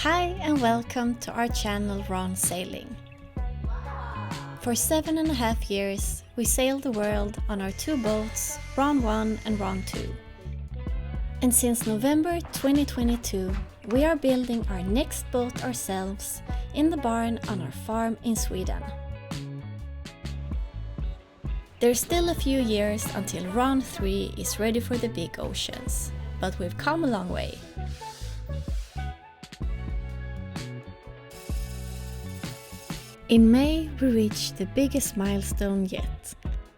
Hi and welcome to our channel Ron Sailing. For 7.5 years we sailed the world on our two boats, Ron 1 and Ron 2. And since November 2022 we are building our next boat ourselves in the barn on our farm in Sweden. There's still a few years until Ron 3 is ready for the big oceans, but we've come a long way. In May we reached the biggest milestone yet,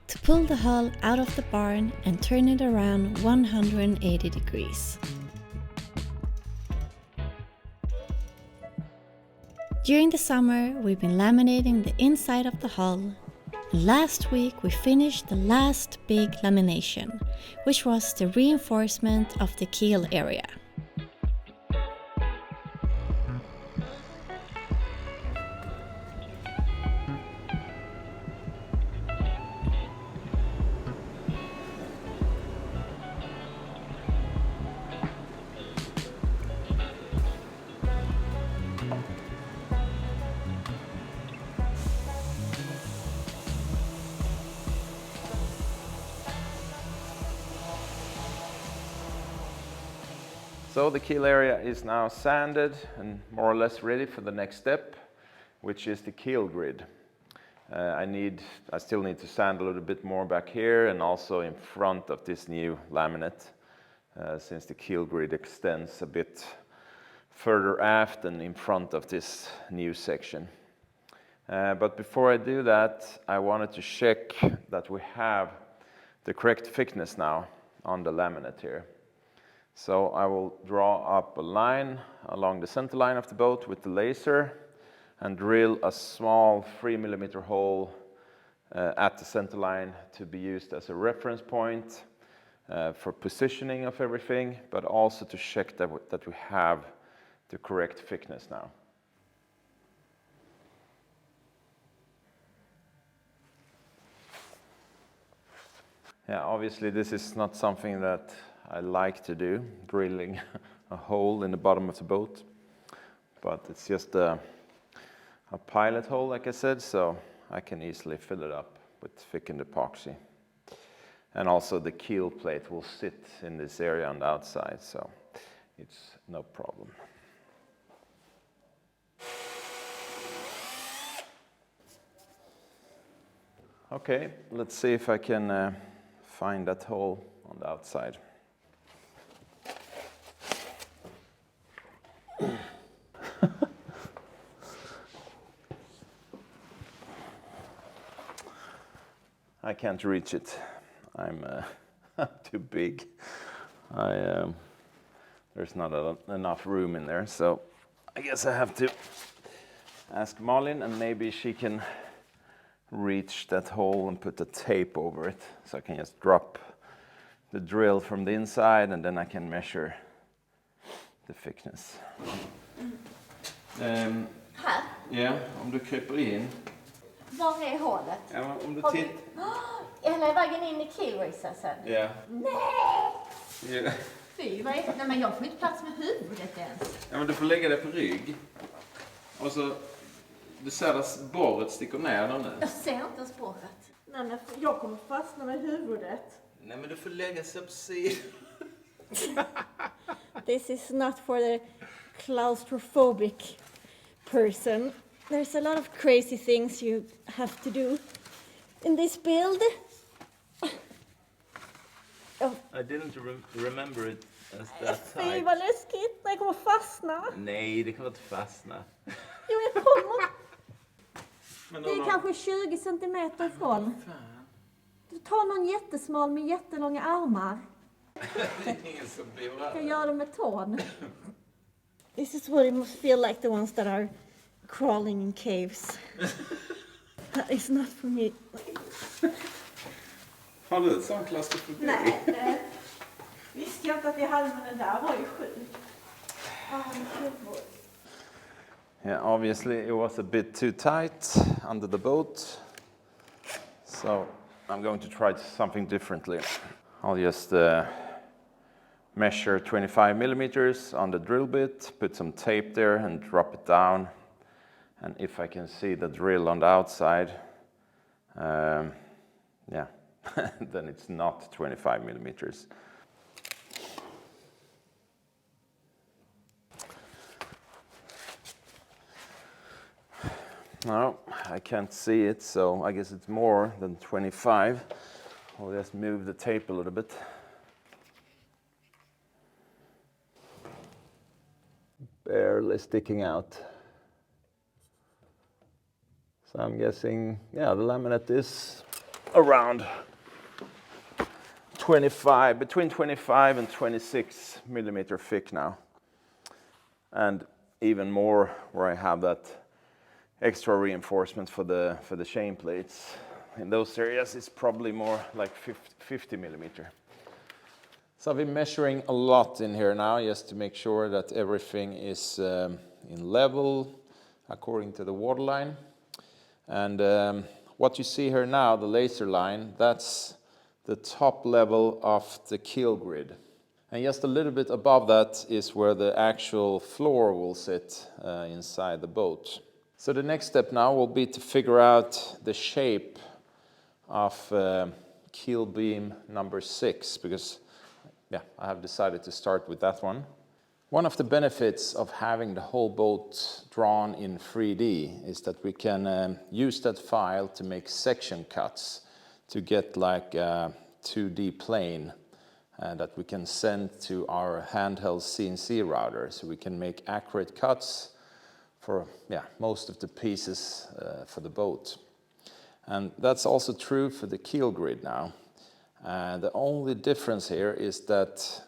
to pull the hull out of the barn and turn it around 180 degrees. During the summer we've been laminating the inside of the hull, and last week we finished the last big lamination, which was the reinforcement of the keel area. So the keel area is now sanded and more or less ready for the next step, which is the keel grid. I still need to sand a little bit more back here and also in front of this new laminate, since the keel grid extends a bit further aft and in front of this new section. But before I do that, I wanted to check that we have the correct thickness now on the laminate here. So I will draw up a line along the center line of the boat with the laser and drill a small 3mm hole at the center line to be used as a reference point for positioning of everything, but also to check that we have the correct thickness now. Yeah, obviously this is not something that I like to do, drilling a hole in the bottom of the boat, but it's just a pilot hole, like I said, so I can easily fill it up with thickened epoxy. And also the keel plate will sit in this area on the outside, so it's no problem. Okay, let's see if I can find that hole on the outside. I can't reach it. I'm too big. There's not enough room in there, so I guess I have to ask Malin, and maybe she can reach that hole and put the tape over it, so I can just drop the drill from the inside and then I can measure the thickness. Här? Ja, om du kryper in. Var är hålet? Ja, om du Hela vägen in i keelracessen? Ja. Nej! Ja. Fy, vad är det? Nej, men jag får inte plats med huvudet ens. Ja, men du får lägga dig på rygg. Och så, du ser att borret sticker ner där nu. Jag ser inte ens borret. Nej, men jag kommer fastna med huvudet. Nej, men du får lägga sig på sidan. This is not for the claustrophobic person. There's a lot of crazy things you have to do in this build. I didn't remember it as that Fy, tight. vad läskigt. Jag kommer fastna. Nej, det kommer inte fastna. Jo, jag kommer. Men Det är kanske 20 centimeter ifrån. Du tar någon jättesmal med jättelånga armar. Det är ingen som blir Jag gör det med tån. This is what it must feel like, the ones that are crawling in caves. That is not for me. Har du ett sånt klaustrofobi? Nej, visste jag inte att jag hade, men den där var ju sjuk. Yeah, obviously it was a bit too tight under the boat, so I'm going to try something differently. I'll just measure 25 millimeters on the drill bit, put some tape there and drop it down. And if I can see the drill on the outside, yeah, then it's not 25 millimeters. No, I can't see it, so I guess it's more than 25. I'll just move the tape a little bit. Barely sticking out. So I'm guessing, yeah, the laminate is around 25, between 25 and 26 millimeter thick now. And even more where I have that extra reinforcement for the chain plates. In those areas it's probably more like 50 millimeter. So I've been measuring a lot in here now just to make sure that everything is in level according to the waterline. And what you see here now, the laser line, that's the top level of the keel grid. And just a little bit above that is where the actual floor will sit inside the boat. So the next step now will be to figure out the shape of keel beam number 6, because yeah, I have decided to start with that one. One of the benefits of having the whole boat drawn in 3D is that we can use that file to make section cuts to get like a 2D plane that we can send to our handheld CNC router, so we can make accurate cuts for most of the pieces for the boat. And that's also true for the keel grid now. The only difference here is that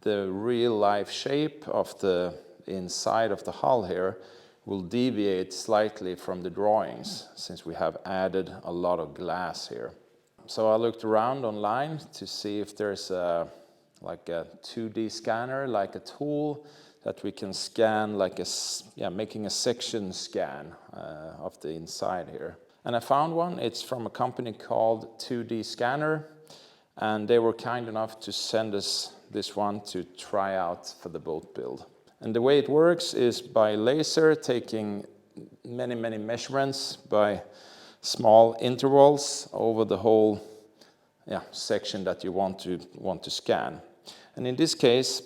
the real life shape of the inside of the hull here will deviate slightly from the drawings, since we have added a lot of glass here. So I looked around online to see if there's like a 2D scanner, like a tool that we can scan, like making a section scan of the inside here. And I found one. It's from a company called 2D Scanner, and they were kind enough to send us this one to try out for the boat build. And the way it works is by laser, taking many measurements by small intervals over the whole section that you want to scan. And in this case,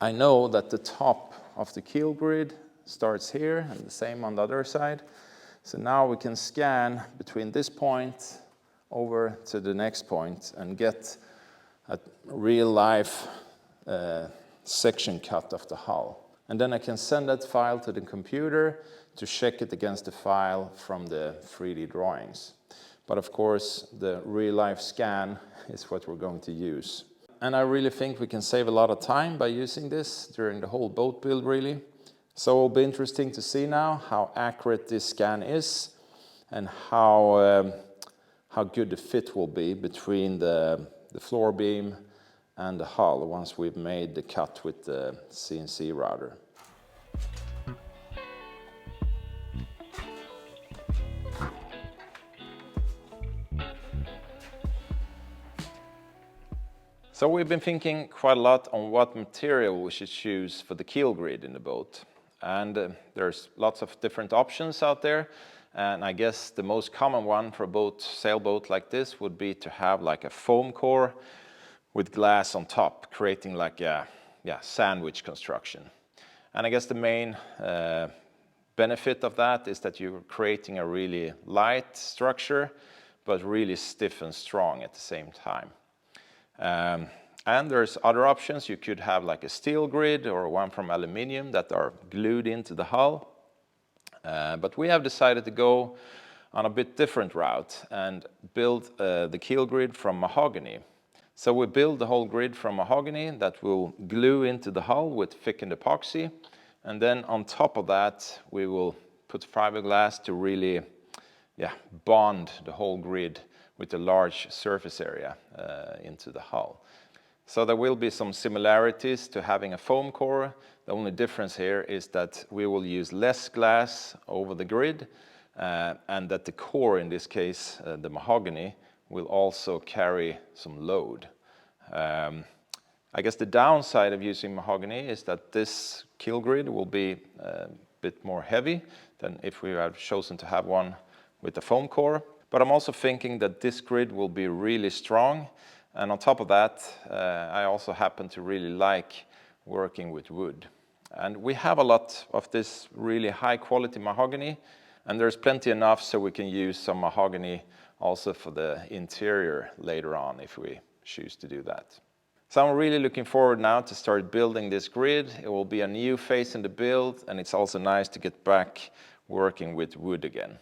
I know that the top of the keel grid starts here and the same on the other side. So now we can scan between this point over to the next point and get a real life section cut of the hull. And then I can send that file to the computer to check it against the file from the 3D drawings. But of course, the real life scan is what we're going to use. And I really think we can save a lot of time by using this during the whole boat build, really. So it'll be interesting to see now how accurate this scan is and how good the fit will be between the floor beam and the hull once we've made the cut with the CNC router. So we've been thinking quite a lot on what material we should choose for the keel grid in the boat. And there's lots of different options out there. And I guess the most common one for a sailboat like this would be to have like a foam core with glass on top, creating like a sandwich construction. And I guess the main benefit of that is that you're creating a really light structure, but really stiff and strong at the same time. And there's other options. You could have like a steel grid or one from aluminium that are glued into the hull. But we have decided to go on a bit different route and build the keel grid from mahogany. So we build the whole grid from mahogany that will glue into the hull with thickened epoxy. And then on top of that, we will put fiberglass to really bond the whole grid with a large surface area into the hull. So there will be some similarities to having a foam core. The only difference here is that we will use less glass over the grid and that the core, in this case, the mahogany, will also carry some load. I guess the downside of using mahogany is that this keel grid will be a bit more heavy than if we had chosen to have one with the foam core. But I'm also thinking that this grid will be really strong. And on top of that, I also happen to really like working with wood. And we have a lot of this really high quality mahogany, and there's plenty enough so we can use some mahogany also for the interior later on if we choose to do that. So I'm really looking forward now to start building this grid. It will be a new phase in the build, and it's also nice to get back working with wood again.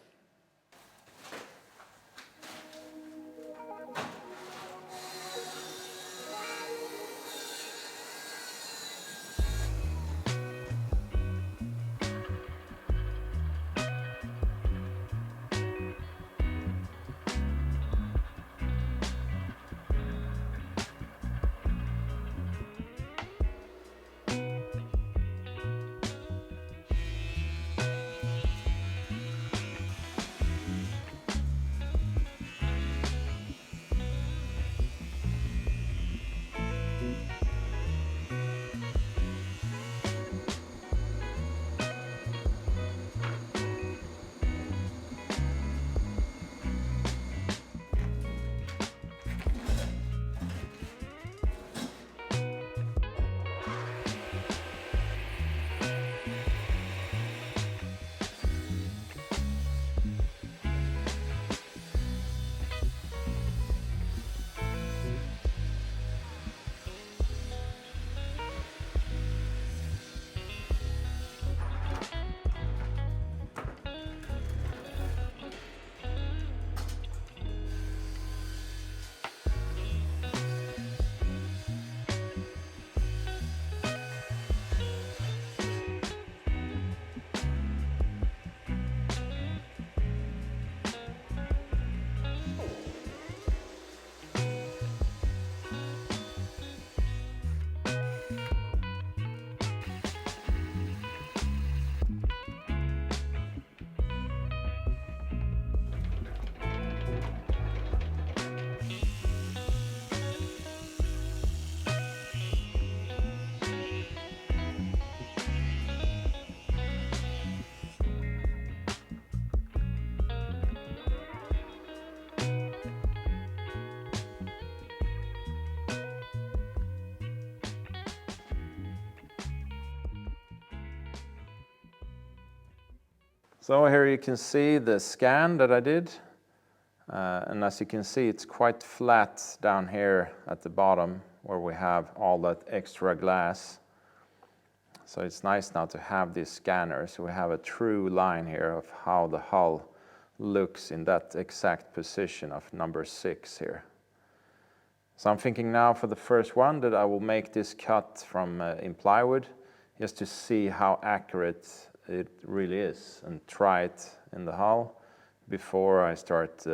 So here you can see the scan that I did. And as you can see, it's quite flat down here at the bottom where we have all that extra glass. So it's nice now to have this scanner, so we have a true line here of how the hull looks in that exact position of number 6 here. So I'm thinking now for the first one that I will make this cut from in plywood just to see how accurate it really is and try it in the hull before I start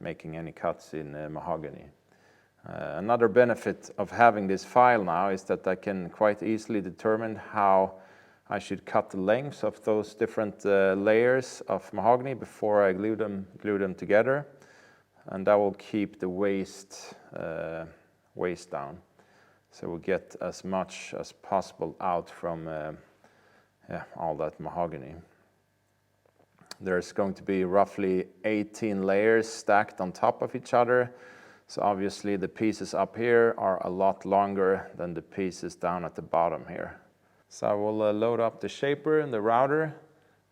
making any cuts in mahogany. Another benefit of having this file now is that I can quite easily determine how I should cut the lengths of those different layers of mahogany before I glue them together, and that will keep the waste down. So we'll get as much as possible out from all that mahogany. There's going to be roughly 18 layers stacked on top of each other. So obviously the pieces up here are a lot longer than the pieces down at the bottom here. So I will load up the shaper and the router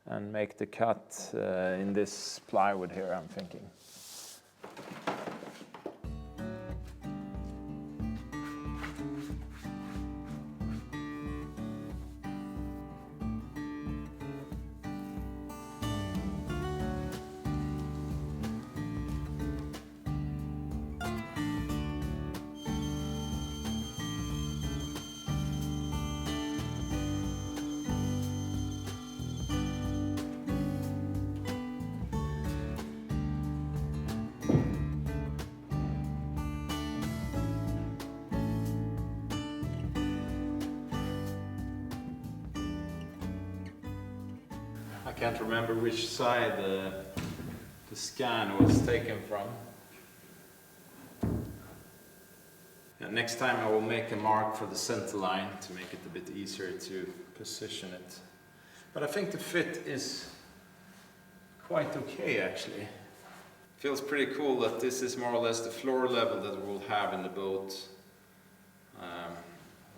and make the cut in this plywood here, I'm thinking. I can't remember which side the scan was taken from. Yeah, Next time I will make a mark for the center line to make it a bit easier to position it. But I think the fit is quite okay actually. Feels pretty cool that this is more or less the floor level that we'll have in the boat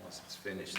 once it's finished.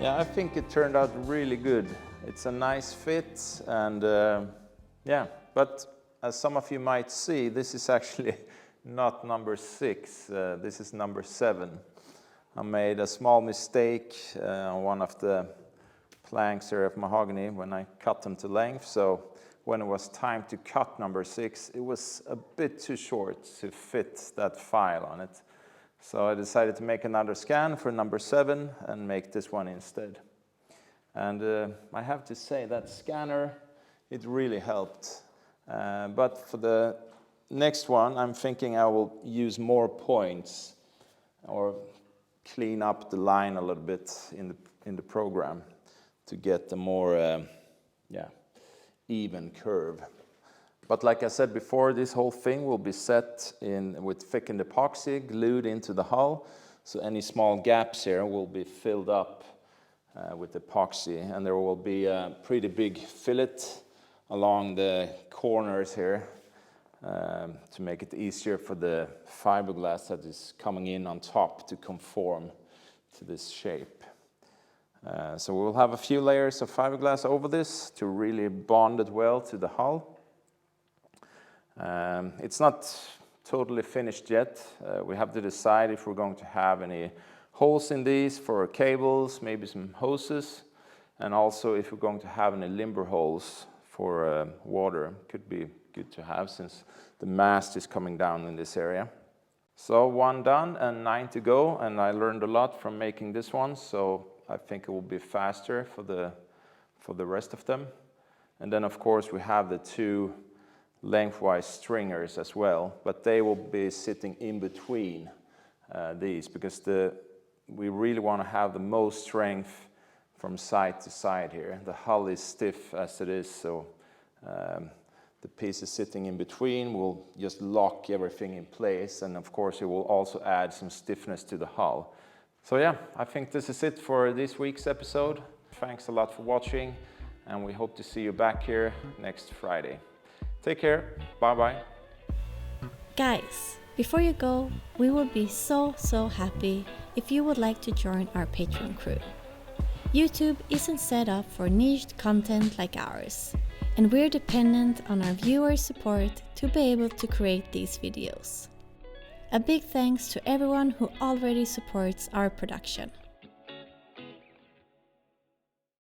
Yeah, I think it turned out really good. It's a nice fit and yeah, but as some of you might see, this is actually not number 6, this is number 7. I made a small mistake on one of the planks here of mahogany when I cut them to length, so when it was time to cut number 6, it was a bit too short to fit that file on it. So I decided to make another scan for number 7 and make this one instead. And I have to say that scanner, it really helped. But for the next one, I'm thinking I will use more points or clean up the line a little bit in the program to get the more even curve. But like I said before, this whole thing will be set in with thickened epoxy glued into the hull. So any small gaps here will be filled up with epoxy. And there will be a pretty big fillet along the corners here to make it easier for the fiberglass that is coming in on top to conform to this shape. So we'll have a few layers of fiberglass over this to really bond it well to the hull. It's not totally finished yet. We have to decide if we're going to have any holes in these for cables, maybe some hoses, and also if we're going to have any limber holes for water. Could be good to have since the mast is coming down in this area. So 1 done and 9 to go, and I learned a lot from making this one, so I think it will be faster for the rest of them. And then of course we have the 2 lengthwise stringers as well, but they will be sitting in between these, because we really want to have the most strength from side to side here. The hull is stiff as it is, so the pieces sitting in between will just lock everything in place, and of course it will also add some stiffness to the hull. So yeah, I think this is it for this week's episode. Thanks a lot for watching, and we hope to see you back here next Friday. Take care, bye bye. Guys, before you go, we would be so happy if you would like to join our Patreon crew. YouTube isn't set up for niched content like ours, and we're dependent on our viewers' support to be able to create these videos. A big thanks to everyone who already supports our production.